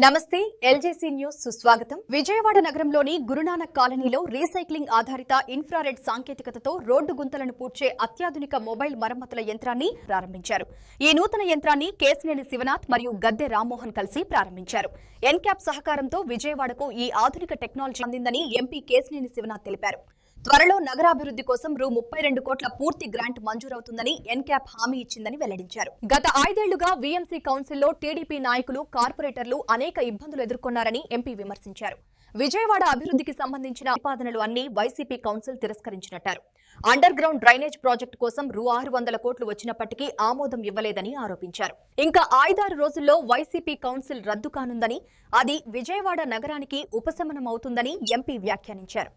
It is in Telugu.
నమస్తే ఎల్జేసీ న్యూస్ సుస్వాగతం. విజయవాడ నగరంలోని గురునానక్ కాలనీలో రీసైక్లింగ్ ఆధారిత ఇన్ఫ్రారెడ్ సాంకేతికతతో రోడ్డు గుంతలను పూడ్చే అత్యాధునిక మొబైల్ మరమ్మతుల యంత్రాన్ని ప్రారంభించారు. ఈ నూతన యంత్రాన్ని కేశినేని శివనాథ్ మరియు గద్దె రామ్మోహన్ కలిసి ప్రారంభించారు. ఎన్క్యాప్ సహకారంతో విజయవాడకు ఈ ఆధునిక టెక్నాలజీ అందిందని ఎంపీ కేశినేని శివనాథ్ తెలిపారు. త్వరలో నగరాభివృద్ధి కోసం రూ. 32 కోట్ల పూర్తి గ్రాంట్ మంజూరవుతుందని ఎన్క్యాప్ హామీ ఇచ్చిందని వెల్లడించారు. గత 5 ఏళ్లుగా వీఎంసీ కౌన్సిల్లో టీడీపీ నాయకులు, కార్పొరేటర్లు అనేక ఇబ్బందులు ఎదుర్కొన్నారని ఎంపీ విమర్శించారు. విజయవాడ అభివృద్ధికి సంబంధించిన ప్రతిపాదనలు అన్ని వైసీపీ కౌన్సిల్ తిరస్కరించినట్టారు. అండర్ గ్రౌండ్ డ్రైనేజ్ ప్రాజెక్టు కోసం రూ. 600 కోట్లు వచ్చినప్పటికీ ఆమోదం ఇవ్వలేదని ఆరోపించారు. ఇంకా 5-6 రోజుల్లో వైసీపీ కౌన్సిల్ రద్దు కానుందని, అది విజయవాడ నగరానికి ఉపశమనం అవుతుందని ఎంపీ వ్యాఖ్యానించారు.